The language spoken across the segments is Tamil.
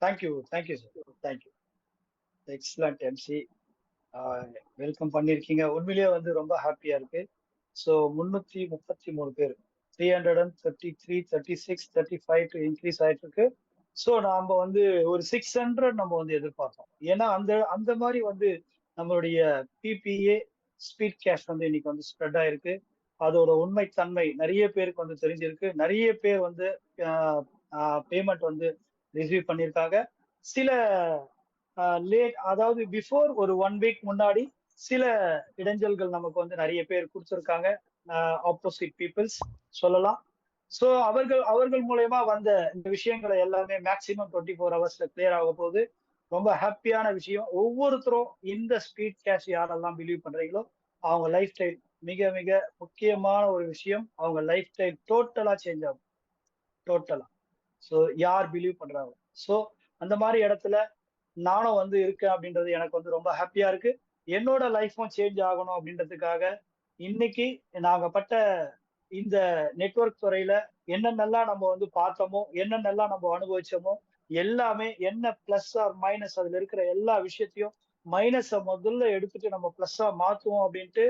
Thank you sir. Thank you. Excellent MC. Welcome பண்ணியிருக்கீங்க. உண்மையிலேயே வந்து ரொம்ப ஹாப்பியா இருக்கு. ஸோ 333 பேர், 333, 36, 35 இன்க்ரீஸ் ஆயிட்டு இருக்கு. ஸோ நாம வந்து ஒரு 600 நம்ம வந்து எதிர்பார்த்தோம். ஏன்னா அந்த அந்த மாதிரி வந்து நம்மளுடைய பிபிஏ ஸ்பீட் கேஷ் வந்து இன்னைக்கு வந்து ஸ்ப்ரெட் ஆயிருக்கு. அதோட உண்மைத்தன்மை நிறைய பேருக்கு வந்து தெரிஞ்சிருக்கு. நிறைய பேர் வந்து பேமெண்ட் வந்து ரிசீவ் பண்ணியிருக்காங்க. சில லேட், அதாவது பிஃபோர் ஒரு 1 வீக் முன்னாடி சில இடைஞ்சல்கள் நமக்கு வந்து நிறைய பேர் கொடுத்துருக்காங்க. ஆப்போசிட் பீப்புள்ஸ் சொல்லலாம். ஸோ அவர்கள் மூலயமா வந்த இந்த விஷயங்களை எல்லாமே மேக்சிமம் 24 ஹவர்ஸ்ல கிளியர் ஆக போகுது. ரொம்ப ஹாப்பியான விஷயம். ஒவ்வொருத்தரும் இந்த ஸ்பீட் கேஷ் யாரெல்லாம் பிலீவ் பண்றீங்களோ அவங்க லைஃப் ஸ்டைல் மிக மிக முக்கியமான ஒரு விஷயம். அவங்க லைஃப் ஸ்டைல் டோட்டலா சேஞ்ச் ஆகும். டோட்டலா. ஸோ யார் பிலீவ் பண்றாங்க. ஸோ அந்த மாதிரி இடத்துல நானும் வந்து இருக்கேன் அப்படின்றது எனக்கு வந்து ரொம்ப ஹாப்பியா இருக்கு. என்னோட லைஃப்பும் சேஞ்ச் ஆகணும் அப்படின்றதுக்காக இன்னைக்கு நாங்க பட்ட இந்த நெட்வொர்க் துறையில என்னென்னலாம் நம்ம வந்து பார்த்தோமோ, என்னென்னலாம் நம்ம அனுபவிச்சோமோ எல்லாமே, என்ன பிளஸ் ஆர் மைனஸ் அதுல இருக்கிற எல்லா விஷயத்தையும் மைனஸை முதல்ல எடுத்துட்டு நம்ம பிளஸ்ஸா மாத்துவோம் அப்படின்ட்டு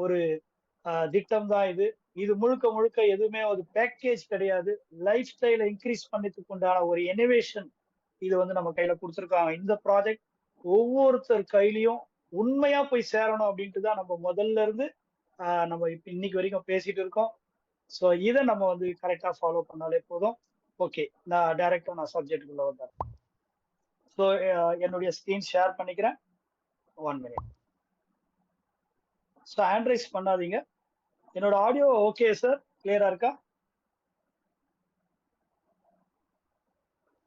ஒரு திட்டம் தான் இது. இது முழுக்க முழுக்க எதுவுமே ஒரு பேக்கேஜ் கிடையாது. லைஃப் ஸ்டைலை இன்க்ரீஸ் பண்ணதுக்கு உண்டான ஒரு இனோவேஷன் இது வந்து நம்ம கையில கொடுத்துருக்காங்க. இந்த ப்ராஜெக்ட் ஒவ்வொருத்தர் கையிலயும் உண்மையா போய் சேரணும் அப்படின்ட்டு தான் நம்ம முதல்ல இருந்து நம்ம இப்ப இன்னைக்கு வரைக்கும் பேசிட்டு இருக்கோம். ஸோ இதை நம்ம வந்து கரெக்டா ஃபாலோ பண்ணாலே போதும். ஓகே, நான் சப்ஜெக்டுக்குள்ள வந்தேன். ஸோ என்னுடைய ஸ்கிரீன் ஷேர் பண்ணிக்கிறேன். 1 minute. ஸோ ஹேண்ட் ரைஸ் பண்ணாதீங்க. என்னோட ஆடியோ ஓகே சார்? கிளியரா இருக்கா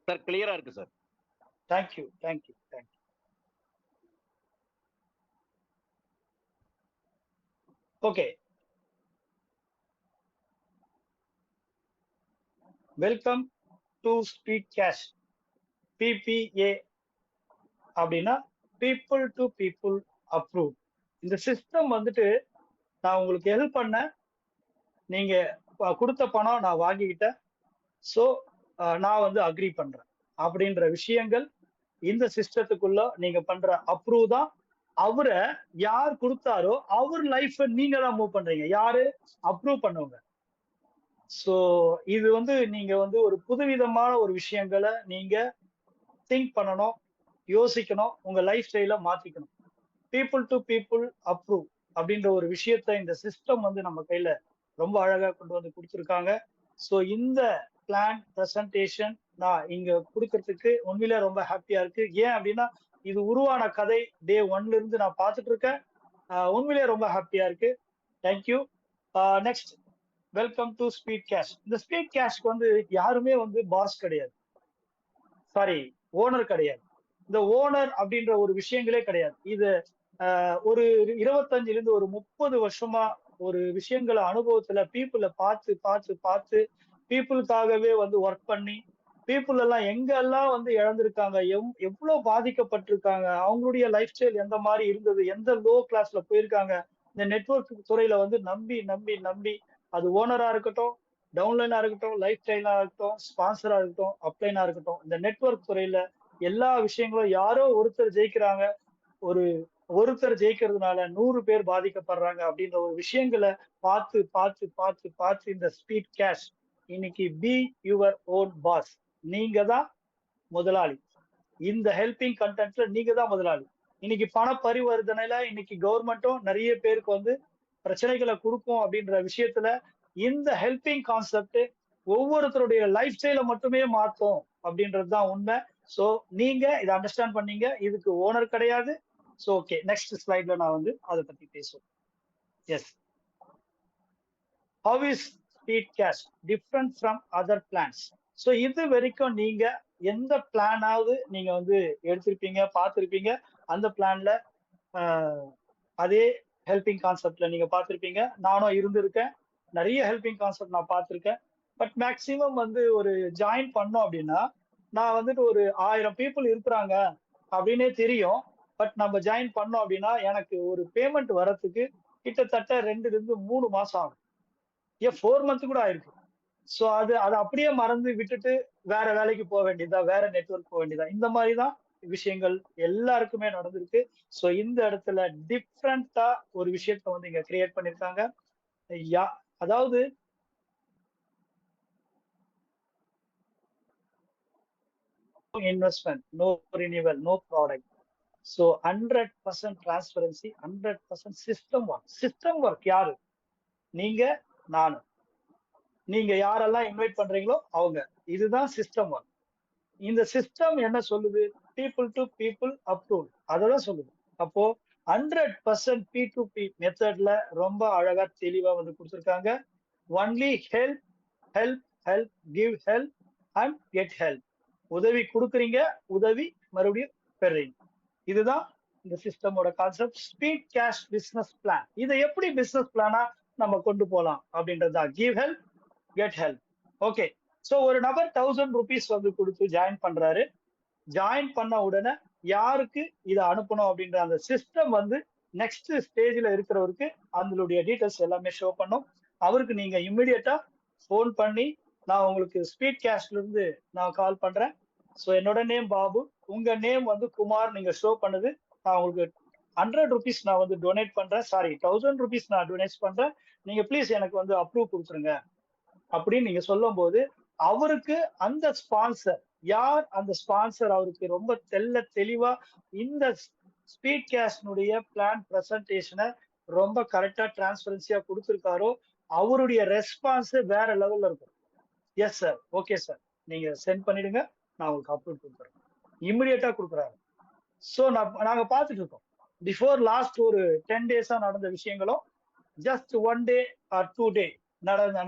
சார்? கிளியரா இருக்கு sir. Thank you. Okay, welcome to speed cash. BBA அப்படின்னா பீப்புள் டு பீப்புள் அப்ரூவ். இந்த சிஸ்டம் வந்துட்டு நான் உங்களுக்கு ஹெல்ப் பண்ண, நீங்க கொடுத்த பணம் நான் வாங்கிக்கிட்டேன். ஸோ நான் வந்து அக்ரி பண்றேன் அப்படின்ற விஷயங்கள் இந்த சிஸ்டத்துக்குள்ள நீங்க பண்ற அப்ரூவ் தான். அவரை யார் கொடுத்தாரோ அவர் லைஃப் நீங்க தான் மூவ் பண்றீங்க. யாரு அப்ரூவ் பண்ணுவாங்க. ஸோ இது வந்து நீங்க வந்து ஒரு புதுவிதமான ஒரு விஷயங்களை நீங்க திங்க் பண்ணணும், யோசிக்கணும், உங்க லைஃப் ஸ்டைல மாத்திக்கணும். பீப்புள் டு பீப்புள் அப்ரூவ் அப்படின்ற ஒரு விஷயத்த இந்த சிஸ்டம் வந்து நம்ம கையில ரொம்ப அழகா கொண்டு வந்து கொடுத்துருக்காங்க. ஸோ இந்த பிளான் பிரசன்டேஷன் நான் இங்க கொடுக்கறதுக்கு உண்மையிலே ரொம்ப ஹாப்பியா இருக்கு. ஏன் அப்படின்னா இது உருவான கதை டே 1ல இருந்து நான் பார்த்துட்டு இருக்கேன். உண்மையிலே ரொம்ப ஹாப்பியா இருக்கு. Thank you. Next, welcome to speed cash. இந்த ஸ்பீட் கேஷ்க்கு வந்து யாருமே வந்து பாஸ் கிடையாது, சாரி ஓனர் கிடையாது. இந்த ஓனர் அப்படின்ற ஒரு விஷயங்களே கிடையாது. இது ஒரு 25ல இருந்து ஒரு 30 வருஷமா ஒரு விஷயங்களை அனுபவத்துல பீப்புளை பார்த்து பார்த்து பார்த்து பீப்புளுக்காகவே வந்து ஒர்க் பண்ணி பீப்புள் எல்லாம் எங்கெல்லாம் வந்து இழந்திருக்காங்க, எவ்வளவு பாதிக்கப்பட்டிருக்காங்க, அவங்களுடைய லைஃப் ஸ்டைல் எந்த மாதிரி இருந்தது, எந்த லோ கிளாஸ்ல போயிருக்காங்க, இந்த நெட்வொர்க் துறையில வந்து நம்பி நம்பி நம்பி அது ஓனரா இருக்கட்டும், டவுன்லைனா இருக்கட்டும், லைஃப் ஸ்டைலா இருக்கட்டும், ஸ்பான்சரா இருக்கட்டும், அப்ளைனா இருக்கட்டும், இந்த நெட்வொர்க் துறையில எல்லா விஷயங்களும் யாரோ ஒருத்தர் ஜெயிக்கிறாங்க. ஒருத்தர் ஜெயிக்கிறதுனால 100 பேர் பாதிக்கப்படுறாங்க அப்படின்ற ஒரு விஷயங்களை பார்த்து பார்த்து பார்த்து பார்த்து இந்த ஸ்பீட் கேஷ் இன்னைக்கு பி யுவர் ஓன் பாஸ். நீங்க தான் முதலாளி. இந்த ஹெல்பிங் கண்டென்ட்ல நீங்க தான் முதலாளி. இன்னைக்கு பண பரிவர்த்தனையில இன்னைக்கு கவர்மெண்ட்டும் நிறைய பேருக்கு வந்து பிரச்சனைகளை கொடுக்கும் அப்படின்ற விஷயத்துல இந்த ஹெல்பிங் கான்செப்ட் ஒவ்வொருத்தருடைய லைஃப் ஸ்டைல மட்டுமே மாற்றும் அப்படின்றதுதான் உண்மை. ஸோ நீங்க இதை அண்டர்ஸ்டாண்ட் பண்ணீங்க. இதுக்கு ஓனர் கிடையாது. ஸோ ஓகே, நெக்ஸ்ட் ஸ்லைட்ல நான் வந்து அதை பத்தி பேசுவேன். Yes, how is speed cash different from other plans? So இது வரைக்கும் நீங்க எந்த பிளானாவது நீங்க வந்து எடுத்திருப்பீங்க, பார்த்துருப்பீங்க. அந்த பிளான்ல அதே ஹெல்பிங் கான்செப்ட்ல நீங்க பார்த்துருப்பீங்க. நானும் இருந்திருக்கேன். நிறைய ஹெல்பிங் கான்செப்ட் நான் பார்த்துருக்கேன். பட் மேக்சிமம் வந்து ஒரு ஜாயின் பண்ணோம் அப்படின்னா நான் வந்துட்டு ஒரு 1000 பீப்புள் இருக்கிறாங்க அப்படின்னே தெரியும். பட் நம்ம ஜாயின் பண்ணோம் அப்படின்னா எனக்கு ஒரு பேமெண்ட் வரத்துக்கு கிட்டத்தட்ட 2 to 3 மாசம் ஆகும். 4 months கூட ஆயிருக்கு. சோ அது அதை அப்படியே மறந்து விட்டுட்டு வேற வேலைக்கு போக வேண்டியதா, வேற நெட்வொர்க் போக வேண்டியதா, இந்த மாதிரிதான் விஷயங்கள் எல்லாருக்குமே நடந்திருக்கு. சோ இந்த இடத்துல டிஃப்ரெண்டா ஒரு விஷயத்த வந்து இங்க கிரியேட் பண்ணிருக்காங்க. யா அதாவது investment, no renewal, no product. So 100% transparency, 100% system work. System work யாரு? நீங்க, நானு. நீங்க யாரெல்லாம் இன்வைட் பண்றீங்களோ அவங்க. இதுதான் சிஸ்டம் ஒர்க். இந்த சிஸ்டம் என்ன சொல்லுது? பீப்புள் டு பீப்புள் அப்ரூவ், அததான் சொல்லுது. அப்போ 100% P2P மெத்தட்ல ரொம்ப அழகா தெளிவா வந்து கொடுத்துருக்காங்க. Only help, help, help, give help and get help. உதவி கொடுக்குறீங்க, உதவி மறுபடியும் பெறுறீங்க. இதுதான் இந்த சிஸ்டமோட concept. Speed cash business plan. இதை எப்படி பிசினஸ் பிளானா நம்ம கொண்டு போலாம் அப்படின்றதா. Give help, get help. Okay. So ஒரு நபர் 1000 rupees வந்து கொடுத்து ஜாயின் பண்றாரு. ஜாயின் பண்ண உடனே யாருக்கு இதை அனுப்பணும் அப்படின்ற அந்த சிஸ்டம் வந்து நெக்ஸ்ட் ஸ்டேஜ்ல இருக்கிறவருக்கு அதனுடைய டீடைல்ஸ் எல்லாமே ஷோ பண்ணும். அவருக்கு நீங்க இம்மிடியட்டா போன் பண்ணி, நான் உங்களுக்கு ஸ்பீட் கேஷ்ல இருந்து நான் கால் பண்றேன். ஸோ என்னோட நேம் பாபு, உங்க நேம் வந்து குமார், நீங்க ஷோ பண்ணுது. நான் உங்களுக்கு 100 rupees நான் வந்து டொனேட் பண்றேன், சாரி 1000 rupees நான் டொனேட் பண்றேன். நீங்க ப்ளீஸ் எனக்கு வந்து அப்ரூவ் கொடுத்துருங்க அப்படின்னு நீங்க சொல்லும் போது அவருக்கு அந்த ஸ்பான்சர் யார், அந்த ஸ்பான்சர் அவருக்கு ரொம்ப தெளிவா இந்த ஸ்பீட் கேஷ்னுடைய பிளான் பிரசன்டேஷனை ரொம்ப கரெக்டா டிரான்ஸ்பரன்சியா கொடுத்திருக்காரோ அவருடைய ரெஸ்பான்ஸ் வேற லெவல்ல இருக்கும். எஸ் சார், ஓகே சார், நீங்க சென்ட் பண்ணிடுங்க, நான் உங்களுக்கு அப்ரூவ் கொடுக்குறேன். இமிடியேட்டா கொடுக்குறாரு. சோ நாங்க பார்த்துட்டு இருக்கோம். பிஃபோர் லாஸ்ட் ஒரு 10 days நடந்த விஷயங்களும் ஜஸ்ட் 1 day ஆர் 2 day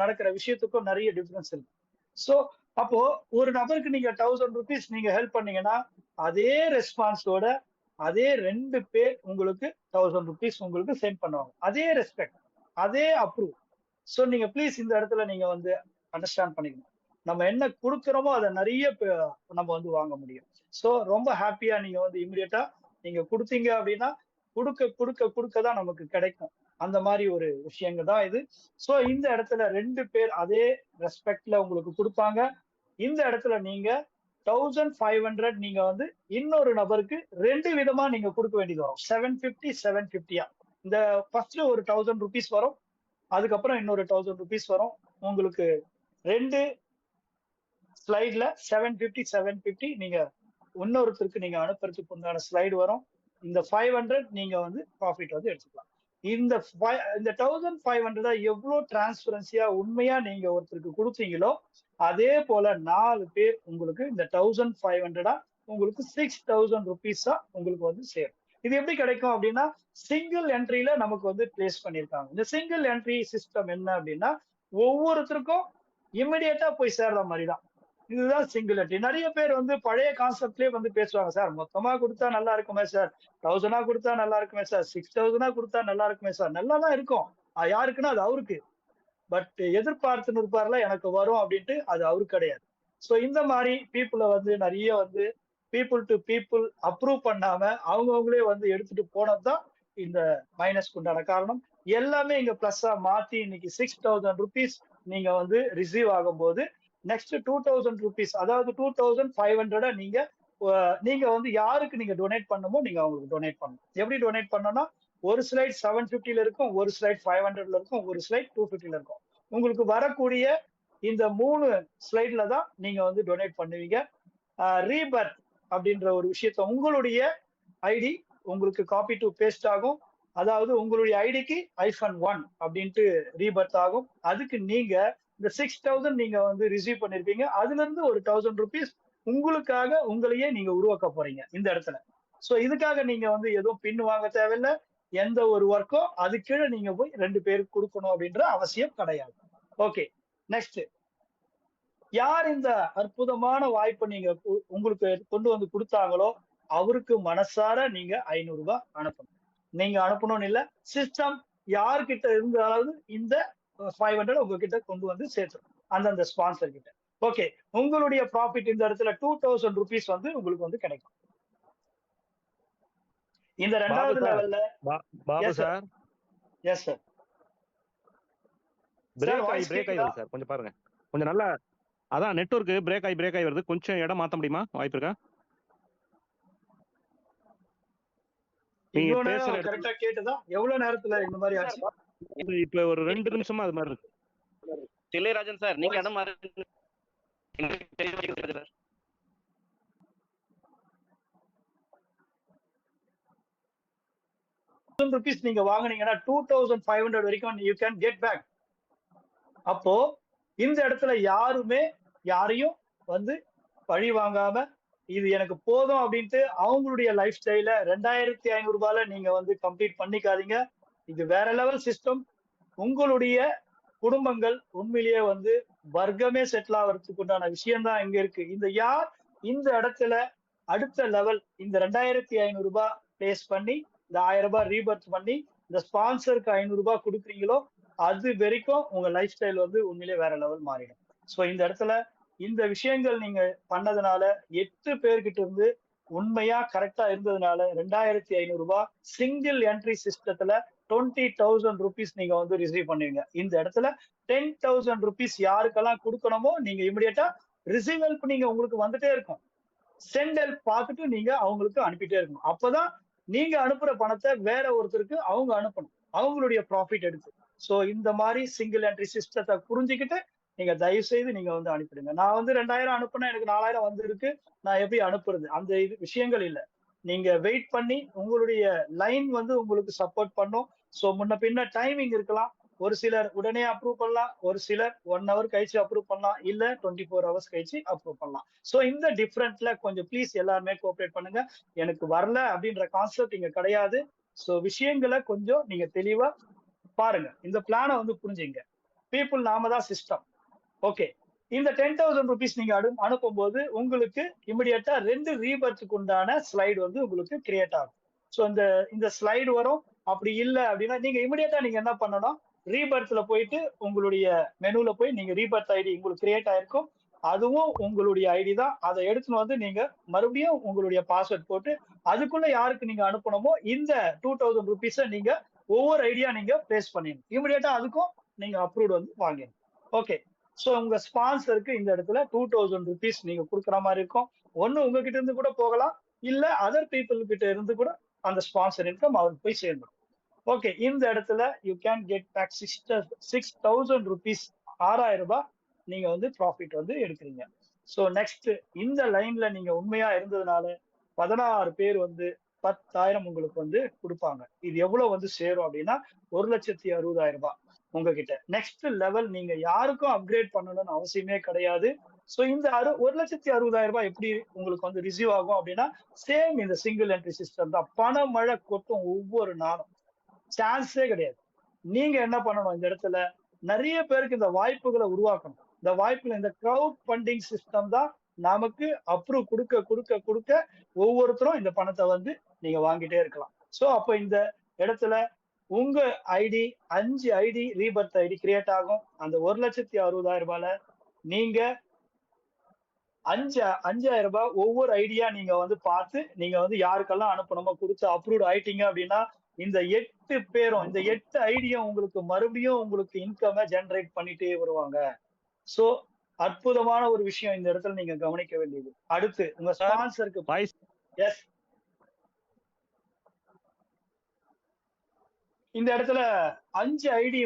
நடக்கிற விஷயத்துக்கும் நிறைய டிஃபரன்ஸ் இருக்கு. சோ அப்போ ஒரு நபருக்கு நீங்க 1000 rupees நீங்க ஹெல்ப் பண்ணீங்கன்னா அதே ரெஸ்பான்ஸோட அதே 2 பேர் உங்களுக்கு 1000 rupees உங்களுக்கு சென்ட் பண்ணுவாங்க. அதே ரெஸ்பெக்ட், அதே அப்ரூவ். சோ நீங்க ப்ளீஸ் இந்த இடத்துல நீங்க வந்து அண்டர்ஸ்டாண்ட் பண்ணிக்கணும். நம்ம என்ன கொடுக்குறோமோ அதை நிறைய நம்ம வந்து வாங்க முடியும். சோ ரொம்ப ஹாப்பியா நீங்க வந்து இமிடியட்டா நீங்க கொடுத்தீங்க அப்படின்னா கொடுக்க கொடுக்க கொடுக்க தான் நமக்கு கிடைக்கும். அந்த மாதிரி ஒரு விஷயங்க தான் இது. சோ இந்த இடத்துல 2 பேர் அதே ரெஸ்பெக்ட்ல உங்களுக்கு கொடுப்பாங்க. இந்த இடத்துல நீங்க 1500 நீங்க வந்து இன்னொரு நபருக்கு 2 விதமா நீங்க கொடுக்க வேண்டியது வரும். 750 750. இந்த ஃபர்ஸ்ட் ஒரு 1000 rupees வரும், அதுக்கப்புறம் இன்னொரு 1000 rupees வரும். உங்களுக்கு 2 ஸ்லைட்ல 750 750 நீங்க இன்னொருத்தருக்கு நீங்க அனுப்புறதுக்கு உண்டான ஸ்லைடு வரும். இந்த 500 நீங்க வந்து ப்ராஃபிட் வந்து எடுத்துக்கலாம். இந்த 1500 எவ்வளவு டிரான்ஸ்பரன்சியா உண்மையா நீங்க ஒருத்தருக்கு கொடுத்தீங்களோ அதே போல 4 பேர் உங்களுக்கு இந்த 1500 உங்களுக்கு 6000 rupees உங்களுக்கு வந்து சேரும். இது எப்படி கிடைக்கும் அப்படின்னா சிங்கிள் என்ட்ரியில நமக்கு வந்து பிளேஸ் பண்ணிருக்காங்க. இந்த சிங்கிள் என்ட்ரி சிஸ்டம் என்ன அப்படின்னா ஒவ்வொருத்தருக்கும் இமிடியேட்டா போய் சேர்ற மாதிரி தான். இதுதான் சிங்குலரிட்டி. நிறைய பேர் வந்து பழைய கான்செப்ட்லயே வந்து பேசுவாங்க, சார் மொத்தமா கொடுத்தா நல்லா இருக்குமே சார், 1000 கொடுத்தா நல்லா இருக்குமே சார், 6000 கொடுத்தா நல்லா இருக்குமே சார். நல்லா தான் இருக்கும், யாருக்குன்னா அது அவருக்கு. பட் எதிர்பார்த்து நிற்பார்ல எனக்கு வரும் அப்படின்ட்டு அது அவருக்கு கிடையாது. சோ இந்த மாதிரி பீப்புளை வந்து நிறைய வந்து பீப்புள் டு பீப்புள் அப்ரூவ் பண்ணாம அவங்கவுங்களே வந்து எடுத்துட்டு போனதுதான் இந்த மைனஸ்க்கு உண்டான காரணம். எல்லாமே இங்க பிளஸ்ஸா மாத்தி இன்னைக்கு 6000 rupees நீங்க வந்து ரிசீவ் ஆகும் போது நெக்ஸ்ட் 2000 rupees, அதாவது 2500 நீங்க நீங்க வந்து யாருக்கு நீங்க டொனேட் பண்ணுமோ நீங்க அவங்களுக்கு டொனேட் பண்ணணும். எப்படி டொனேட் பண்ணணும்னா ஒரு ஸ்லைட் 750 இருக்கும், ஒரு ஸ்லைட் 500 இருக்கும், ஒரு ஸ்லைட் 250 இருக்கும். உங்களுக்கு வரக்கூடிய இந்த 3 ஸ்லைட்ல தான் நீங்க வந்து டொனேட் பண்ணுவீங்க. ரீபர்த் அப்படின்ற ஒரு விஷயத்த உங்களுடைய ஐடி உங்களுக்கு காப்பி டு பேஸ்ட் ஆகும். அதாவது உங்களுடைய ஐடிக்கு -1 அப்படின்ட்டு ரீபர்த் ஆகும். அதுக்கு நீங்க இந்த 6000 நீங்க வந்து ரிசீவ் பண்ணிருப்பீங்க, அதுல இருந்து ஒரு 1000 rupees உங்களுக்காக உங்களையே நீங்க உருவாக்க போறீங்க இந்த இடத்துல. சோ இதுக்காக நீங்க வந்து எதுவும் பின் வாங்க தேவையில்ல. எந்த ஒரு ஒர்க்கோ அது கீழே நீங்க போய் 2 பேருக்கு கொடுக்கணும் அப்படின்ற அவசியம் கிடையாது. Okay, next. யார் இந்த அற்புதமான வாய்ப்பை நீங்க உங்களுக்கு கொண்டு வந்து கொடுத்தாங்களோ அவருக்கு மனசார நீங்க 500 ரூபாய் அனுப்பணும். நீங்க அனுப்பணும்னு இல்ல, சிஸ்டம் யார்கிட்ட இருந்தாலும் இந்த 500 உங்ககிட்ட கொண்டு வந்து சேர்த்துரும் அந்தந்த ஸ்பான்சர் கிட்ட. ஓகே, உங்களுடைய ப்ராஃபிட் இந்த இடத்துல 2000 rupees வந்து உங்களுக்கு வந்து கிடைக்கும். இந்த ரெண்டாவது லெவல்ல Babu sir, yes sir, break ஆகி வருது சார், கொஞ்சம் பாருங்க. கொஞ்சம் நல்லா அதான் நெட்வொர்க் பிரேக் ஆகி வருது. கொஞ்சம் இடம் மாத்த முடியுமா? வாய்ப்பு இருக்கா? நீங்க பேசுற கரெக்டா கேட்டுதா? எவ்வளவு நேரத்துல இந்த மாதிரி ஆச்சு? இப்ப ஒரு 2 நிமிஷமா அது மாதிரி இருக்கு. தில்லைராஜன் சார், நீங்க இடம் மாறு. ரூபீஸ் நீங்க வாங்குனீங்கன்னா 2500 வரைக்கும் யூ கேன் கெட் பேக். அப்போ இந்த இடத்துல யாரையும் வந்து பழி வாங்காம இது எனக்கு போதும் அப்படின்ட்டு அவங்களுடைய லைஃப் ஸ்டைல 2500 ரூபாயில நீங்க வந்து கம்ப்ளீட் பண்ணிக்காதீங்க. இது வேற லெவல் சிஸ்டம். உங்களுடைய குடும்பங்கள் உண்மையிலேயே வந்து வர்க்கமே செட்டில் ஆகிறதுக்கு உண்டான விஷயம் தான் இங்க இருக்கு. இந்த இடத்துல அடுத்த லெவல் இந்த 2500 ரூபாய் பேஸ் பண்ணி இந்த 1000 ரூபாய் ரீபர்த் பண்ணி இந்த ஸ்பான்சருக்கு 500 ரூபாய் கொடுக்குறீங்களோ அது வரைக்கும் உங்க லைஃப் ஸ்டைல் வந்து உண்மையிலேயே வேற லெவல் மாறிடும். சோ இந்த இடத்துல இந்த விஷயங்கள் நீங்க பண்ணதுனால 8 பேர்கிட்ட இருந்து உண்மையா கரெக்டா இருந்ததுனால 2500 ரூபாய் சிங்கிள் என்ட்ரி சிஸ்டத்துல 20,000 rupees நீங்க வந்து ரிசீவ் பண்ணுவீங்க. இந்த இடத்துல 10,000 rupees யாருக்கெல்லாம் கொடுக்கணுமோ நீங்க இமிடியேட்டா ரிசீவ் ஹெல்ப் நீங்க உங்களுக்கு வந்துட்டே இருக்கும். சென்ட் ஹெல்ப் பார்த்துட்டு நீங்க அவங்களுக்கு அனுப்பிட்டே இருக்கணும். அப்பதான் நீங்க அனுப்புற பணத்தை வேற ஒருத்தருக்கு அவங்க அனுப்பணும், அவங்களுடைய ப்ராஃபிட் எடுத்து. சோ இந்த மாதிரி சிங்கிள் என்ட்ரி சிஸ்டத்தை புரிஞ்சுக்கிட்டு நீங்க தயவு செய்து நீங்க வந்து அனுப்பிடுங்க. நான் வந்து 2000 அனுப்புனா எனக்கு 4000 வந்திருக்கு, நான் எப்படி அனுப்புறது? அந்த இது விஷயங்கள் இல்லை. நீங்க வெயிட் பண்ணி உங்களுடைய லைன் வந்து உங்களுக்கு சப்போர்ட் பண்ணும். சோ முன்ன பின்ன டைமிங் இருக்கலாம். ஒரு சிலர் உடனே அப்ரூவ் பண்ணலாம், ஒரு சிலர் 1 hour கழிச்சு அப்ரூவ் பண்ணலாம், இல்ல 24 hours கழிச்சு அப்ரூவ் பண்ணலாம். சோ இந்த டிஃபரெண்ட்ல கொஞ்சம் ப்ளீஸ் எல்லாருமே கோஆபரேட் பண்ணுங்க. எனக்கு வரல அப்படின்ற கான்செப்ட் இங்க கிடையாது. சோ விஷயங்களை கொஞ்சம் நீங்க தெளிவா பாருங்க. இந்த பிளானை வந்து புரிஞ்சுங்க. பீப்புள் நாம தான் சிஸ்டம். ஓகே, இந்த 10,000 rupees நீங்க அனுப்பும் போது உங்களுக்கு இமிடியேட்டா 2 ரீபர்த்துக்கு உண்டான ஸ்லைடு வந்து உங்களுக்கு கிரியேட் ஆகும். ஸோ இந்த ஸ்லைடு வரும். அப்படி இல்லை அப்படின்னா நீங்க இமிடியேட்டா நீங்க என்ன பண்ணணும், ரீபர்த்ல போயிட்டு உங்களுடைய மெனுல போய் நீங்க ரீபர்த் ஐடி உங்களுக்கு கிரியேட் ஆயிருக்கும், அதுவும் உங்களுடைய ஐடி தான். அதை எடுத்துன்னு வந்து நீங்க மறுபடியும் உங்களுடைய பாஸ்வேர்ட் போட்டு அதுக்குள்ள யாருக்கு நீங்க அனுப்பணுமோ இந்த 2000 rupees நீங்க ஒவ்வொரு ஐடியா நீங்க பிளேஸ் பண்ணிடணும். இமிடியேட்டா அதுக்கும் நீங்க அப்ரூவ் வந்து வாங்கிடணும். ஓகே, சோ உங்க ஸ்பான்சருக்கு இந்த இடத்துல 2000 rupees நீங்க கொடுக்குற மாதிரி இருக்கும். ஒண்ணு உங்ககிட்ட இருந்து கூட போகலாம், இல்ல அதர் பீப்புள் கிட்ட இருந்து கூட அந்த ஸ்பான்சர் இன்கம் அவருக்கு போய் சேர்ந்துடும். ஓகே, இந்த இடத்துல you can get back 6,000 rupees, 6000 ரூபாய் நீங்க வந்து ப்ராஃபிட் வந்து எடுக்கிறீங்க. சோ நெக்ஸ்ட் இந்த லைன்ல நீங்க உண்மையா இருந்ததுனால 16 பேர் வந்து 10,000 உங்களுக்கு வந்து கொடுப்பாங்க. இது எவ்வளவு வந்து சேரும் அப்படின்னா 1,60,000 ரூபாய் உங்ககிட்ட. நெக்ஸ்ட் லெவல் நீங்க யாருக்கும் அப்கிரேட் பண்ணணும்னு அவசியமே கிடையாது. சோ இந்த 1,60,000 ரூபாய் எப்படி உங்களுக்கு வந்து ரிசீவ் ஆகும் அப்படின்னா சேம் இந்த சிங்கிள் என்ட்ரி சிஸ்டம் தான். பண மழை கொட்டும் ஒவ்வொரு நாளும், சான்ஸே கிடையாது. நீங்க என்ன பண்ணணும், இந்த இடத்துல நிறைய பேருக்கு இந்த வாய்ப்புகளை உருவாக்கணும். இந்த வாய்ப்புல இந்த கிரவுட் ஃபண்டிங் சிஸ்டம் தான் நமக்கு அப்ரூவ் கொடுக்க கொடுக்க கொடுக்க ஒவ்வொருத்தரும் இந்த பணத்தை வந்து நீங்க வாங்கிட்டே இருக்கலாம். சோ அப்ப இந்த இடத்துல உங்க ID 5 ID rebirth ID create ஆகும். அந்த 1,60,000 ரூபாயில நீங்க 5,000 ரூபாய் ஒவ்வொரு ஐடியா நீங்க வந்து பார்த்து நீங்க வந்து யாருக்கெல்லாம் அனுப்பணுமோ கொடுத்து அப்ரூவ் ஆயிட்டீங்க அப்படின்னா இந்த 8 பேரும் இந்த 8 ஐடியா உங்களுக்கு மறுபடியும் உங்களுக்கு இன்கம் ஜெனரேட் பண்ணிட்டே வருவாங்க. சோ அற்புதமான ஒரு விஷயம் இந்த இடத்துல நீங்க கவனிக்க வேண்டியது. அடுத்து உங்க ஸ்பான்சருக்கு எஸ், இந்த இடத்துல 5 ஐடி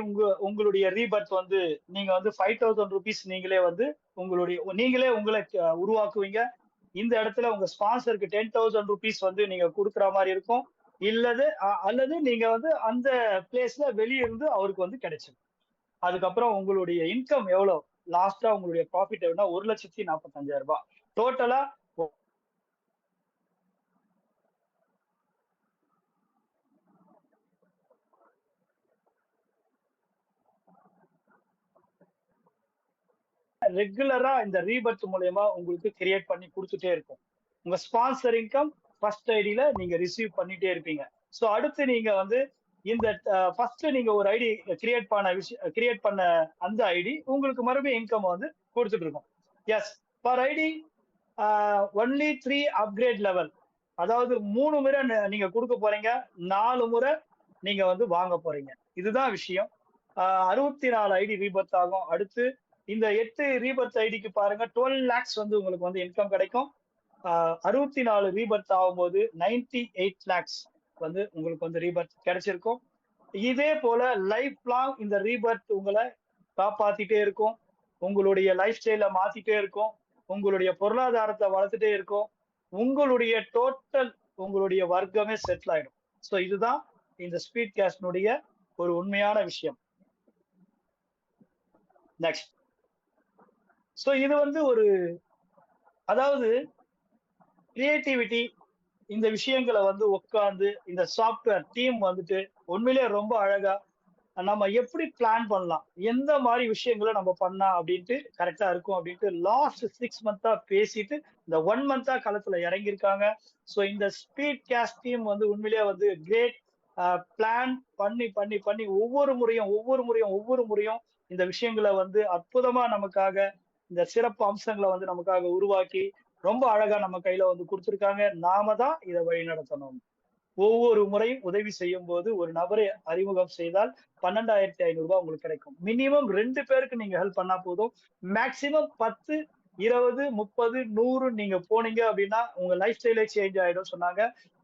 உங்களுடைய ரீபர்த் வந்து நீங்க வந்து 5,000 rupees நீங்களே வந்து நீங்களே உங்களை உருவாக்குவீங்க. இந்த இடத்துல உங்க ஸ்பான்சருக்கு 10,000 rupees வந்து நீங்க கொடுக்குற மாதிரி இருக்கும். அல்லது நீங்க வந்து அந்த பிளேஸ்ல வெளியே இருந்து அவருக்கு வந்து கிடைச்சிடும். அதுக்கப்புறம் உங்களுடைய இன்கம் எவ்வளவு, லாஸ்டா உங்களுடைய ப்ராஃபிட் எவ்வளவுனா 1,45,000 ரூபாய் டோட்டலா. ரெகுலரா இந்த ரீபர்த் மூலமா உங்களுக்கு கிரியேட் பண்ணி கொடுத்துட்டே இருக்கும். உங்க ஸ்பான்சர் இன்கம் ஃபர்ஸ்ட் ஐடியில நீங்க ரிசீவ் பண்ணிட்டே இருப்பீங்க. சோ அடுத்து நீங்க வந்து இந்த ஃபர்ஸ்ட் நீங்க ஒரு ஐடி கிரியேட் பண்ண அந்த ஐடி உங்களுக்கு மறுபடியும் இன்கம் வந்து கொடுத்துட்டு இருக்கும். Yes, per ID only 3 upgrade level. அதாவது 3 முறை நீங்க கொடுக்க போறீங்க, 4 முறை நீங்க வந்து வாங்க போறீங்க. இதுதான் விஷயம். 64 ஐடி ரீபர்த் ஆகும். அடுத்து இந்த 8 ரீபர்த் ஐடிக்கு பாருங்க 12 lakhs வந்து உங்களுக்கு வந்து இன்கம் கிடைக்கும். 64 ரீபர்த் ஆகும்போது 98 lakhs வந்து உங்களுக்கு வந்து ரீபர்த் கிடைச்சிருக்கும். இதே போல லைஃப் லாங் இந்த ரீபர்த் உங்களை காப்பாத்திட்டே இருக்கும். உங்களுடைய லைஃப் ஸ்டைல மாத்திட்டே இருக்கும். உங்களுடைய பொருளாதாரத்தை வளர்த்துட்டே இருக்கும். உங்களுடைய டோட்டல் உங்களுடைய வர்க்கமே செட்டில் ஆயிடும். ஸோ இதுதான் இந்த ஸ்பீட் கேஸ்டினுடைய ஒரு உண்மையான விஷயம். நெக்ஸ்ட். ஸோ இது வந்து ஒரு அதாவது கிரியேட்டிவிட்டி இந்த விஷயங்களை வந்து உட்கார்ந்து இந்த சாஃப்ட்வேர் டீம் வந்துட்டு உண்மையிலேயே ரொம்ப அழகா நம்ம எப்படி பிளான் பண்ணலாம், எந்த மாதிரி விஷயங்களை நம்ம பண்ணா அப்படின்ட்டு கரெக்டா இருக்கும் அப்படின்ட்டு லாஸ்ட் 6 months பேசிட்டு இந்த 1 month களத்துல இறங்கியிருக்காங்க. ஸோ இந்த ஸ்பீட் கேஸ்ட் டீம் வந்து உண்மையிலேயே வந்து கிரேட் பிளான் பண்ணி பண்ணி பண்ணி ஒவ்வொரு முறையும் இந்த விஷயங்களை வந்து அற்புதமா நமக்காக இந்த சிறப்பு அம்சங்களை வந்து நமக்காக உருவாக்கி ரொம்ப அழகா நம்ம கையில வந்து கொடுத்துருக்காங்க. நாம தான் இதை வழி நடத்தணும். ஒவ்வொரு முறையும் உதவி செய்யும் போது ஒரு நபரை அறிமுகம் செய்தால் 12,500 ரூபாய் உங்களுக்கு கிடைக்கும். மினிமம் 2 பேருக்கு நீங்க ஹெல்ப் பண்ணா போதும். மேக்சிமம் 10, 20, 30, 100 நீங்க போனீங்க அப்படின்னா உங்க லைஃப் ஸ்டைலே சேஞ்ச் ஆயிடும் சொன்னாங்க.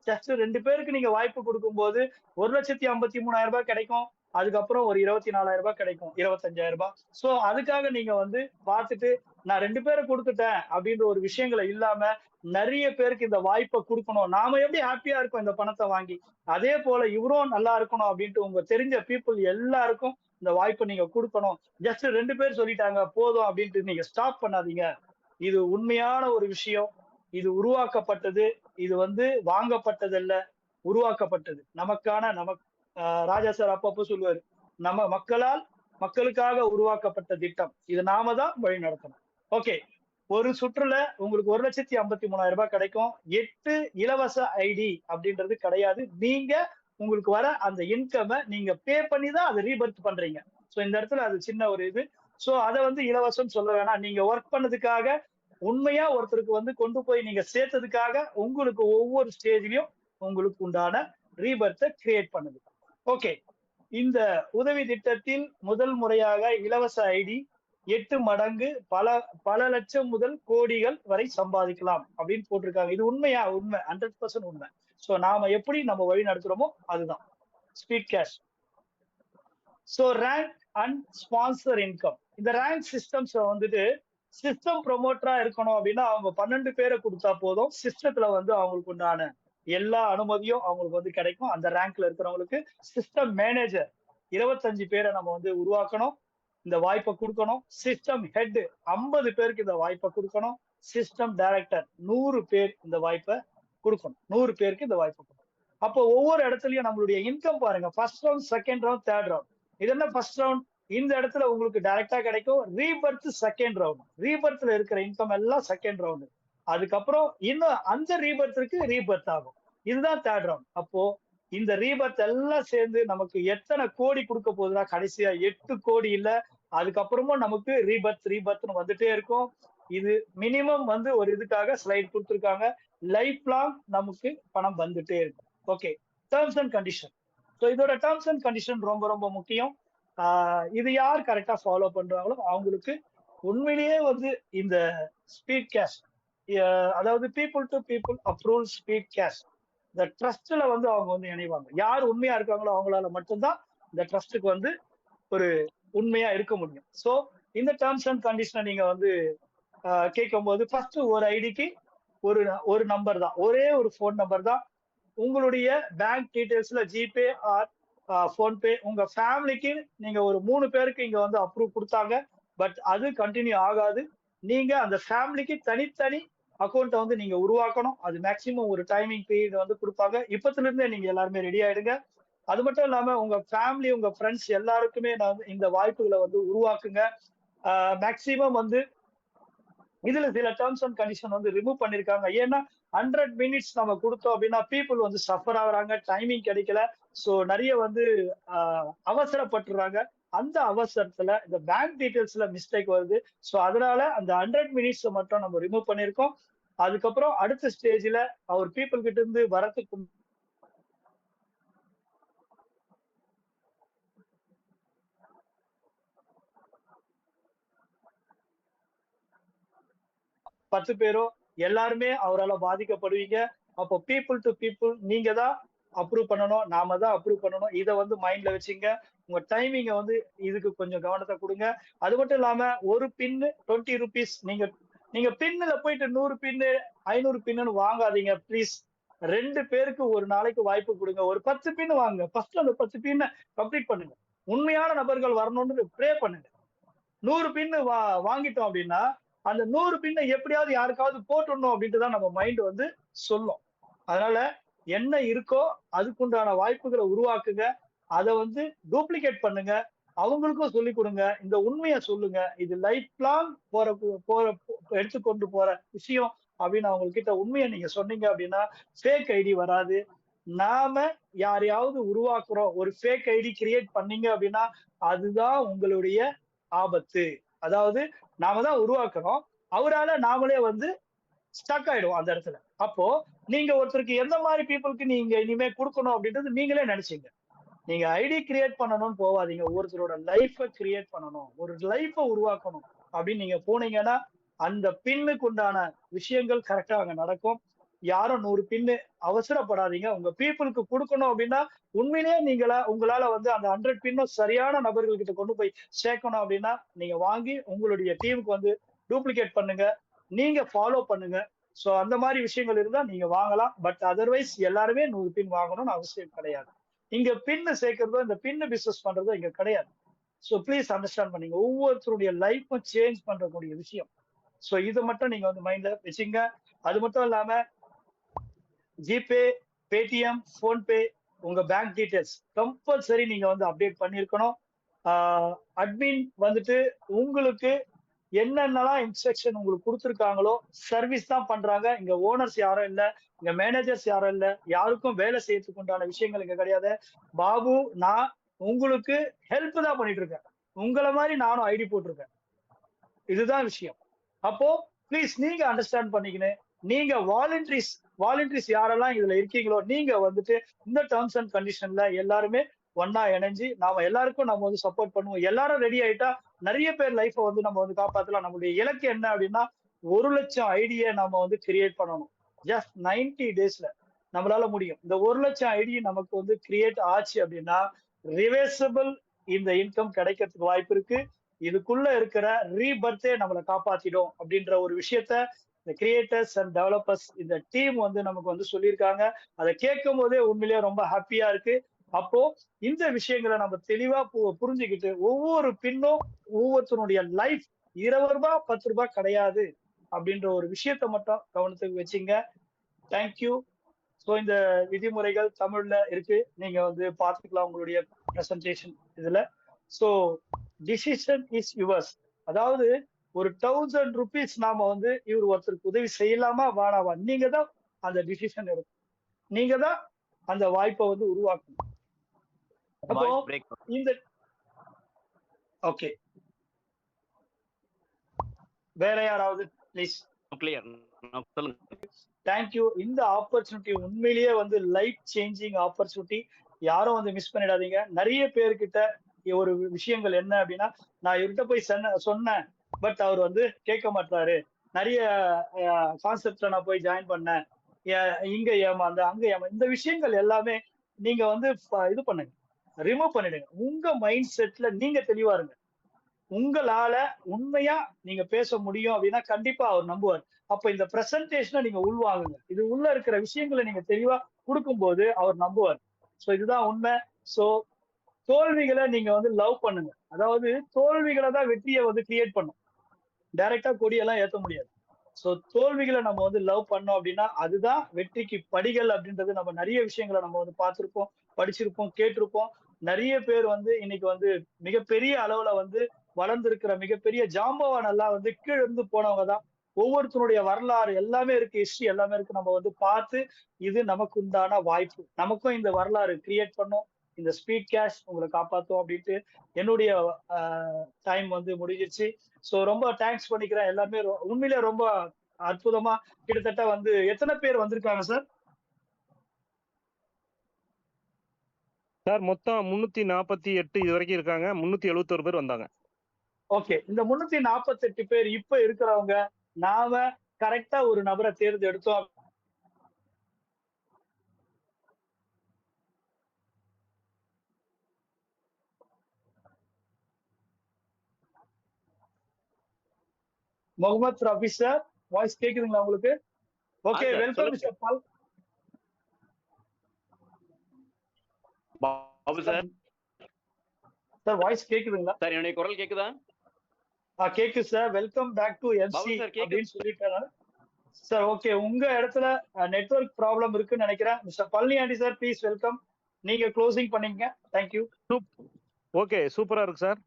ஜஸ்ட் 2 பேருக்கு நீங்க வாய்ப்பு கொடுக்கும்போது 1,53,000 ரூபாய் கிடைக்கும். அதுக்கப்புறம் ஒரு 24,000 ரூபாய் கிடைக்கும், 25,000 ரூபாய். சோ அதுக்காக நீங்க வந்து பார்த்துட்டு நான் 2 பேரை கொடுத்துட்டேன் அப்படின்ற ஒரு விஷயங்களை இல்லாம நிறைய பேருக்கு இந்த வாய்ப்பை கொடுக்கணும். நாம எப்படி ஹாப்பியா இருக்கோம் இந்த பணத்தை வாங்கி, அதே போல இவரும் நல்லா இருக்கணும் அப்படின்ட்டு உங்க தெரிஞ்ச பீப்புள் எல்லாருக்கும் இந்த வாய்ப்பை நீங்க கொடுக்கணும். ஜஸ்ட் 2 பேர் சொல்லிட்டாங்க போதும் அப்படின்ட்டு நீங்க ஸ்டாப் பண்ணாதீங்க. இது உண்மையான ஒரு விஷயம். இது உருவாக்கப்பட்டது. இது வந்து வாங்கப்பட்டதல்ல, உருவாக்கப்பட்டது. ராஜா சார் அப்பப்போ சொல்லுவாரு, நம்ம மக்களுக்காக உருவாக்கப்பட்ட திட்டம். இது நாம தான் வழி நடத்தணும். ஓகே, ஒரு சுற்றுல உங்களுக்கு 1,53,000 ரூபாய் கிடைக்கும். 8 இலவச ஐடி அப்படின்றது கிடையாது. நீங்க உங்களுக்கு வர அந்த இன்கம் நீங்க பே பண்ணி தான் அதை ரீபர்த் பண்றீங்க. சோ இந்த இடத்துல அது சின்ன ஒரு இது. சோ அதை வந்து இலவசம் சொல்ல வேணாம். நீங்க ஒர்க் பண்ணதுக்காக உண்மையா ஒருத்தருக்கு வந்து கொண்டு போய் நீங்க சேர்த்ததுக்காக உங்களுக்கு ஒவ்வொரு ஸ்டேஜ்லயும் உங்களுக்கு உண்டான ரீபர்த்தை கிரியேட் பண்ணுது. ஓகே, இந்த உதவி திட்டத்தில் முதல் முறையாக இலவச ஐடி 8 மடங்கு பல லட்சம் முதல் கோடிகள் வரை சம்பாதிக்கலாம் அப்படின்னு போட்டிருக்காங்க. இது உண்மை 100% உண்மை. சோ நாம எப்படி நம்ம வழி நடத்துறோமோ அதுதான் speed cash. So rank and sponsor income. இந்த ரேங்க் சிஸ்டம்ஸ் வந்துட்டு சிஸ்டம் ப்ரொமோட்டரா இருக்கணும் அப்படின்னா அவங்க 12 பேரை கொடுத்தா போதும். சிஸ்டத்துல வந்து அவங்களுக்கு உண்டான எல்லா அனுமதியும் அவங்களுக்கு வந்து கிடைக்கும். அந்த ரேங்க்ல இருக்கிறவங்களுக்கு சிஸ்டம் மேனேஜர் 25 பேரை நம்ம வந்து உருவாக்கணும், இந்த வாய்ப்பை கொடுக்கணும். சிஸ்டம் ஹெட் 50 பேருக்கு இந்த வாய்ப்பை கொடுக்கணும். சிஸ்டம் டைரக்டர் 100 பேர் இந்த வாய்ப்பை கொடுக்கணும். 100 பேருக்கு இந்த வாய்ப்பை கொடுக்கணும். அப்போ ஒவ்வொரு இடத்துலயும் நம்மளுடைய இன்கம் பாருங்க. First round, second round, third round. இது என்ன ஃபர்ஸ்ட் ரவுண்ட்? இந்த இடத்துல உங்களுக்கு டைரக்டா கிடைக்கும். Rebirth second round. ரீபர்த்ல இருக்கிற இன்கம் எல்லாம் செகண்ட் ரவுண்ட். அதுக்கப்புறம் இன்னும் அந்த ரீபர்த்துக்கு ரீபர்த் ஆகும். இதுதான் தேர்ட் ரவுண்ட். அப்போ இந்த ரீபர்த் எல்லாம் சேர்ந்து நமக்கு எத்தனை கோடி கொடுக்க போகுதுன்னா கடைசியா 8 கோடி இல்ல. அதுக்கப்புறமும் நமக்கு ரீபர்த்னு வந்துட்டே இருக்கும். இது மினிமம் வந்து ஒரு இதுக்காக ஸ்லைட் கொடுத்துருக்காங்க. லைஃப் லாங் நமக்கு பணம் வந்துட்டே இருக்கும். Okay, terms and condition. So இதோட டேர்ம்ஸ் அண்ட் கண்டிஷன் ரொம்ப ரொம்ப முக்கியம். இது யார் கரெக்டா ஃபாலோ பண்றாங்களோ அவங்களுக்கு உண்மையிலேயே வந்து இந்த ஸ்பீட் கேஷ், அதாவது people to people approval speed cash, இந்த ட்ரஸ்ட்ல வந்து அவங்க வந்து இணைவாங்க. யார் உண்மையா இருக்காங்களோ அவங்களால மட்டும்தான் இந்த ட்ரஸ்ட்டுக்கு வந்து ஒரு உண்மையா இருக்க முடியும். ஸோ இந்த டேர்ம்ஸ் அண்ட் கண்டிஷனை நீங்க வந்து கேட்கும் போது ஃபர்ஸ்ட் ஒரு ஐடிக்கு ஒரு நம்பர் தான், ஒரே ஒரு ஃபோன் நம்பர் தான். உங்களுடைய பேங்க் டீடைல்ஸ்ல ஜிபே ஆர் போன்பே, உங்க ஃபேமிலிக்கு நீங்க ஒரு 3 பேருக்கு இங்க வந்து அப்ரூவ் கொடுத்தாங்க. பட் அது கண்டினியூ ஆகாது. நீங்க அந்த ஃபேமிலிக்கு தனித்தனி அக்கௌண்ட்டை வந்து நீங்க உருவாக்கணும். அது மேக்சிமம் ஒரு டைமிங் பீரியட் வந்து கொடுப்பாங்க. இப்பத்துல இருந்தே நீங்க எல்லாருமே ரெடி ஆயிடுங்க. அது மட்டும் இல்லாம உங்க ஃபேமிலி, உங்க ஃப்ரெண்ட்ஸ் எல்லாருக்குமே இந்த வாய்ப்புகளை வந்து உருவாக்குங்க. மேக்சிமம் வந்து இதுல சில டேர்ம்ஸ் அண்ட் கண்டிஷன் வந்து ரிமூவ் பண்ணிருக்காங்க. ஏன்னா 100 minutes நம்ம கொடுத்தோம் அப்படின்னா பீப்புள் வந்து சஃபர் ஆகுறாங்க, டைமிங் கிடைக்கல. ஸோ நிறைய வந்து அவசரப்பட்டுறாங்க. அந்த அவசரத்துல இந்த பேங்க் டீடைல்ஸ்ல மிஸ்டேக் வருது. ஸோ அதனால அந்த 100 minutes மட்டும் நம்ம ரிமூவ் பண்ணிருக்கோம். அதுக்கப்புறம் அடுத்த ஸ்டேஜ்ல அவர் பீப்புள் கிட்ட இருந்து வரதுக்கு 10 பேரோ எல்லாருமே அவரால பாதிக்கப்படுவீங்க. அப்போ பீப்புள் டு பீப்புள் நீங்க தான் அப்ரூவ் பண்ணணும், நாம தான் அப்ரூவ் பண்ணணும். இதை வந்து மைண்ட்ல வச்சுங்க. உங்க டைமிங்க வந்து இதுக்கு கொஞ்சம் கவனத்தை கொடுங்க. அது மட்டும் இல்லாம ஒரு பின்னு 20 ருபீஸ். நீங்க நீங்க பின்னுல போயிட்டு 100 பின்னு 500 பின்னு வாங்காதீங்க ப்ளீஸ். 2 பேருக்கு ஒரு நாளைக்கு வாய்ப்பு கொடுங்க. ஒரு 10 பின்னு வாங்க. ஃபர்ஸ்ட் அந்த 10 பின்ன கம்ப்ளீட் பண்ணுங்க. உண்மையான நபர்கள் வரணும்னு ப்ரே பண்ணுங்க. 100 பின்னு வாங்கிட்டோம் அப்படின்னா அந்த 100 பின்னை எப்படியாவது யாருக்காவது போட்டுடணும் அப்படின்ட்டு தான் நம்ம மைண்ட் வந்து சொல்லும். அதனால என்ன இருக்கோ அதுக்குண்டான வாய்ப்புகளை உருவாக்குங்க. அதை வந்து டூப்ளிகேட் பண்ணுங்க. அவங்களுக்கும் சொல்லிக் கொடுங்க. இந்த உண்மையை சொல்லுங்க. இது லைஃப் லாங் போற எடுத்துக்கொண்டு போற விஷயம் அப்படின்னு அவங்க கிட்ட உண்மையை நீங்க சொன்னீங்க அப்படின்னா ஃபேக் ஐடி வராது. நாம யாரையாவது உருவாக்குறோம், ஒரு ஃபேக் ஐடி கிரியேட் பண்ணீங்க அப்படின்னா அதுதான் உங்களுடைய ஆபத்து. அதாவது நாம தான் உருவாக்குறோம், அவரால நாமளே வந்து ஸ்டக் ஆயிடுவோம் அந்த இடத்துல. அப்போ நீங்க ஒருத்தருக்கு எந்த மாதிரி பீப்புளுக்கு நீங்க இனிமே கொடுக்கணும் அப்படின்றது நீங்களே நினைச்சீங்க. நீங்க ஐடி கிரியேட் பண்ணணும்னு போவாதீங்க. ஒருத்தரோட லைஃப கிரியேட் பண்ணணும், ஒரு லைஃப உருவாக்கணும் அப்படின்னு நீங்க போனீங்கன்னா அந்த பின்னுக்கு உண்டான விஷயங்கள் கரெக்டா அங்க நடக்கும். யாரும் 100 பின்னு அவசரப்படாதீங்க. உங்க பீப்புளுக்கு கொடுக்கணும் அப்படின்னா உண்மையிலேயே உங்களால வந்து அந்த 100 பின்னும் சரியான நபர்கள் கிட்ட கொண்டு போய் சேர்க்கணும் அப்படின்னா நீங்க வாங்கி உங்களுடைய டீமுக்கு வந்து டூப்ளிகேட் பண்ணுங்க. நீங்க ஃபாலோ பண்ணுங்க. சோ அந்த மாதிரி விஷயங்கள் இருந்தா நீங்க வாங்கலாம். பட் அதர்வைஸ் எல்லாருமே 100 பின் வாங்கணும்னு அவசியம் கிடையாது. இங்க பின்னு சேர்க்கிறதோ இந்த பின்னு பிசினஸ் பண்றதோ இங்க கிடையாது. சோ ப்ளீஸ் அண்டர்ஸ்டாண்ட் பண்ணீங்க. ஒவ்வொருத்தருடைய லைஃப்பும் சேஞ்ச் பண்றக்கூடிய விஷயம். சோ இதை மட்டும் நீங்க வந்து மைண்ட்ல வச்சுங்க. அது மட்டும் இல்லாம ஜிபே, பேடிஎம், போன்பே உங்க பேங்க் டீடைல்ஸ் கம்பல்சரி நீங்க வந்து அப்டேட் பண்ணிருக்கணும். அட்மின் வந்துட்டு உங்களுக்கு என்னென்னலாம் இன்ஸ்ட்ரக்ஷன் உங்களுக்கு கொடுத்துருக்காங்களோ சர்வீஸ் தான் பண்றாங்க. இங்க ஓனர்ஸ் யாரும் இல்ல, இங்க மேனேஜர்ஸ் யாரும் இல்ல, யாருக்கும் வேலை செய்யறதுக்கு உண்டான விஷயங்கள் இங்க கிடையாது. பாபு நான் உங்களுக்கு ஹெல்ப் தான் பண்ணிட்டு இருக்கேன். உங்களை மாதிரி நானும் ஐடி போட்டிருக்கேன். இதுதான் விஷயம். அப்போ ப்ளீஸ் நீங்க அண்டர்ஸ்டாண்ட் பண்ணிக்கின்னு நீங்க வாலண்டரிஸ் யாரெல்லாம் இதுல இருக்கீங்களோ நீங்க வந்துட்டு இந்த டேர்ம்ஸ் அண்ட் கண்டிஷன்ல எல்லாருமே ஒன்னா இணைஞ்சு நாம எல்லாருக்கும் நம்ம வந்து சப்போர்ட் பண்ணுவோம். எல்லாரும் ரெடி ஆயிட்டா நிறைய பேர் லைஃபை வந்து நம்ம வந்து காப்பாத்தலாம். நம்மளுடைய இலக்கு என்ன அப்படின்னா 1,00,000 ஐடியை நம்ம வந்து கிரியேட் பண்ணணும். ஜஸ்ட் 90 டேஸ்ல நம்மளால முடியும். இந்த 1,00,000 ஐடி நமக்கு வந்து கிரியேட் ஆச்சு அப்படின்னா ரிவர்சபிள் இந்த இன்கம் கிடைக்கிறதுக்கு வாய்ப்பு இருக்கு. இதுக்குள்ள இருக்கிற ரீபர்த்தே நம்மளை காப்பாத்திடும் அப்படின்ற ஒரு விஷயத்த இந்த கிரியேட்டர்ஸ் அண்ட் டெவலப்பர்ஸ் இந்த டீம் வந்து நமக்கு வந்து சொல்லியிருக்காங்க. அதை கேட்கும் போதே உண்மையிலேயே ரொம்ப ஹாப்பியா இருக்கு. அப்போ இந்த விஷயங்களை நம்ம தெளிவா புரிஞ்சுக்கிட்டு ஒவ்வொரு பின்னும் ஒவ்வொருத்தருடைய லைஃப் 20 ரூபாய் 10 ரூபாய் கிடையாது அப்படின்ற ஒரு விஷயத்த மட்டும் கவனத்துக்கு வச்சுங்க. தேங்க்யூ. ஸோ இந்த விதிமுறைகள் தமிழ்ல இருக்கு, நீங்க வந்து பார்த்துக்கலாம் உங்களுடைய பிரசன்டேஷன் இதுல. So decision is yours. அதாவது ஒரு 1000 ருபீஸ் நாம வந்து இவர் ஒருத்தருக்கு உதவி செய்யலாமா வேணாமா நீங்க தான் அந்த டிசிஷன் எடுக்கணும். நீங்க தான் அந்த வாய்ப்பை வந்து உருவாக்கணும். அப்போ இந்த ஓகே வேற யாராவது ப்ளீஸ். கிளியர் சொல்லுங்க. தேங்க்யூ. இந்த ஆப்பர்ச்சுனிட்டி உண்மையிலேயே வந்து லைஃப் சேஞ்சிங் ஆப்பர்ச்சுனிட்டி. யாரும் வந்து மிஸ் பண்ணிடாதீங்க. நிறைய பேர்கிட்ட ஒரு விஷயங்கள் என்ன அப்படின்னா நான் இவர்கிட்ட போய் சொன்னேன் பட் அவர் வந்து கேட்க மாட்டாரு. நிறைய கான்செப்ட்ல நான் போய் ஜாயின் பண்ணேன், இங்க ஏமாந்த அங்க இந்த விஷயங்கள் எல்லாமே நீங்க வந்து இது பண்ணுங்க, ரிமூவ் பண்ணிடுங்க. உங்க மைண்ட் செட்ல நீங்க தெளிவா இருங்க. உங்களால உண்மையா நீங்க பேச முடியும் அப்படின்னா கண்டிப்பா அவர் நம்புவார். அப்ப இந்த பிரசன்டேஷனை நீங்க உள்வாங்குங்க. இது உள்ள இருக்கிற விஷயங்களை நீங்க தெளிவா கொடுக்கும்போது அவர் நம்புவார். சோ இதுதான் உண்மை. சோ தோல்விகளை நீங்க வந்து லவ் பண்ணுங்க. அதாவது தோல்விகளை தான் வெற்றியை வந்து கிரியேட் பண்ணும். டைரக்டா கொடியெல்லாம் ஏற்ற முடியாது. சோ தோல்விகளை நம்ம வந்து லவ் பண்ணோம் அப்படின்னா அதுதான் வெற்றிக்கு படிகள் அப்படின்றது. நம்ம நிறைய விஷயங்களை நம்ம வந்து பார்த்திருப்போம், படிச்சிருப்போம், கேட்டிருப்போம். நிறைய பேர் வந்து இன்னைக்கு வந்து மிகப்பெரிய அளவுல வந்து வளர்ந்திருக்கிற மிகப்பெரிய ஜாம்பவான் எல்லாம் வந்து கீழே இருந்து போனவங்க தான். ஒவ்வொருத்தருடைய வரலாறு எல்லாமே இருக்கு, ஹிஸ்டரி எல்லாமே இருக்கு. நம்ம வந்து பார்த்து இது நமக்கு உண்டான வாய்ப்பு, நமக்கும் இந்த வரலாறு கிரியேட் பண்ணோம், இந்த ஸ்பீட் கேஷ் உங்களை காப்பாத்தும் அப்படின்ட்டு என்னுடைய டைம் வந்து முடிஞ்சிருச்சு. சோ ரொம்ப தேங்க்ஸ் பண்ணிக்கிறேன். எல்லாமே உண்மையிலே ரொம்ப அற்புதமா கிட்டத்தட்ட வந்து எத்தனை பேர் வந்திருக்காங்க சார்? சார் மொத்தம் 348 இது வரைக்கும் இருக்காங்க. 371 பேர் வந்தாங்க. ஓகே, இந்த 348 பேர் இப்ப இருக்கிறவங்க நாம கரெக்டா ஒரு நபரை தேர்ந்தெடுத்தோம் முகமது ரஃபி சார், வாய்ஸ் கேக்குதுங்களா உங்களுக்கு? Okay, sir. வெல்கம் சொல்லுங்க. Mister Paul. Babu sir. Sir voice கேக்குதுங்களா? சார் என்னுடைய குரல் கேக்குதா? கேக்குது sir. Welcome back to Babu MC sir கேக்குது. அப்படின்னு சொல்லிட்டாங்க. சார் ஓகே, உங்க இடத்துல நெட்வொர்க் ப்ராப்ளம் இருக்குன்னு நினைக்கிறேன். Mister Palaniandi sir, please welcome. நீங்க க்ளோசிங் பண்ணீங்க. தேங்க்யூ. ஓகே, சூப்பரா இருக்கு சார்.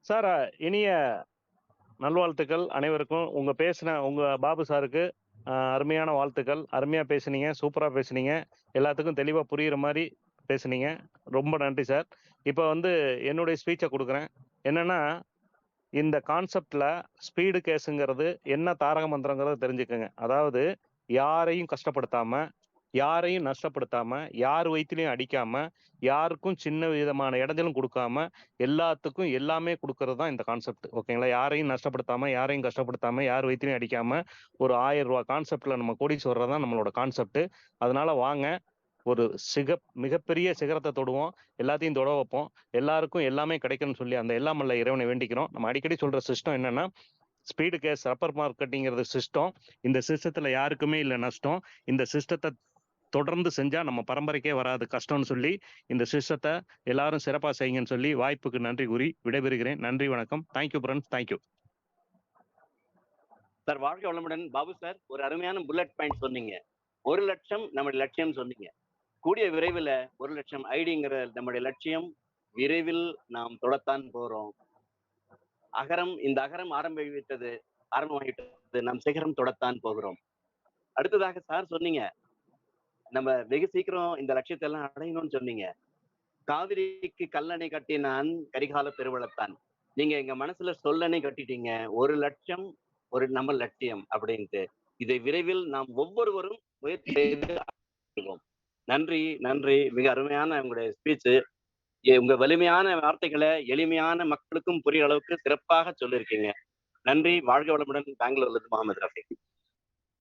சார் இனிய நல்வாழ்த்துக்கள் அனைவருக்கும். உங்க பாபு சாருக்கு அருமையான வாழ்த்துக்கள். அருமையா பேசுனீங்க, சூப்பரா பேசுனீங்க, எல்லாத்துக்கும் தெளிவா புரியுற மாதிரி பேசுனீங்க. ரொம்ப நன்றி சார். இப்போ வந்து என்னுடைய ஸ்பீச்சை கொடுக்குறேன். என்னன்னா, இந்த கான்செப்ட்ல ஸ்பீடு கேஸுங்கிறது என்ன தாரக மந்திரங்கிறத தெரிஞ்சுக்கோங்க. அதாவது யாரையும் கஷ்டப்படுத்தாம, யாரையும் நஷ்டப்படுத்தாம, யார் வயிற்றிலையும் அடிக்காம, யாருக்கும் சின்ன விதமான இடைஞ்சலும் கொடுக்காம, எல்லாத்துக்கும் எல்லாமே கொடுக்கறது தான் இந்த கான்செப்ட். ஓகேங்களா? யாரையும் நஷ்டப்படுத்தாம, யாரையும் கஷ்டப்படுத்தாம, யார் வயிற்றிலையும் அடிக்காம, ஒரு 1000 ரூபாய் கான்செப்ட்ல நம்ம கோடீஸ்வரர் தான் நம்மளோட கான்செப்ட். அதனால வாங்க, ஒரு மிகப்பெரிய சிகரத்தை தொடுவோம், எல்லாத்தையும் தொட வைப்போம், எல்லாருக்கும் எல்லாமே கிடைக்கும்னு சொல்லி அந்த எல்லாம் வல்ல இறைவனை வேண்டிக்கிறோம். நம்ம அடிக்கடி சொல்ற சிஸ்டம் என்னன்னா, ஸ்பீடு கேஸ் ரப்பர் மார்க்கெட்டிங்கிறது சிஸ்டம். இந்த சிஸ்டத்துல யாருக்குமே இல்லை நஷ்டம். இந்த சிஸ்டத்தை தொடர்ந்து செஞ்சா நம்ம பரம்பரைக்கே வராது கஷ்டம்னு சொல்லி இந்த சிஸ்டத்தை எல்லாரும் சிறப்பா செய்யுங்கன்னு சொல்லி வாய்ப்புக்கு நன்றி கூறி விடைபெறுகிறேன். நன்றி, வணக்கம். Thank you friends, thank you sir. வாழ்க வளமுடன். பாபு சார், ஒரு அருமையான புல்லட் பாயிண்ட் சொன்னீங்க. 1 லட்சம் நம்முடைய லட்சியம் சொன்னீங்க. கூடிய விரைவில் 1 லட்சம் ஐடிங்கிற நம்முடைய லட்சியம் விரைவில் நாம் தொடத்தான் போறோம். இந்த அகரம் ஆரம்பமாகிவிட்டது, நாம் சிகரம் தொடத்தான் போகிறோம். அடுத்ததாக சார் சொன்னீங்க, நம்ம வெகு சீக்கிரம் இந்த லட்சியத்தை எல்லாம் அடையணும்னு சொன்னீங்க. காவிரிக்கு கல்லணை கட்டினான் கரிகால பெருவளத்தான். நீங்க எங்க மனசுல சொல்லணை கட்டிட்டீங்க. 1 லட்சம் ஒரு நம்ம லட்சியம் அப்படின்ட்டு. இதை விரைவில் நாம் ஒவ்வொருவரும் முயற்சி செய்து அடைவோம். நன்றி, நன்றி. மிக அருமையான உங்களுடைய ஸ்பீச். உங்க வலிமையான வார்த்தைகளை எளிமையான மக்களுக்கும் புரியுற அளவுக்கு சிறப்பாக சொல்லியிருக்கீங்க. நன்றி. வாழ்க வளமுடன். பெங்களூர்ல இருந்து முகமது ரஃபி.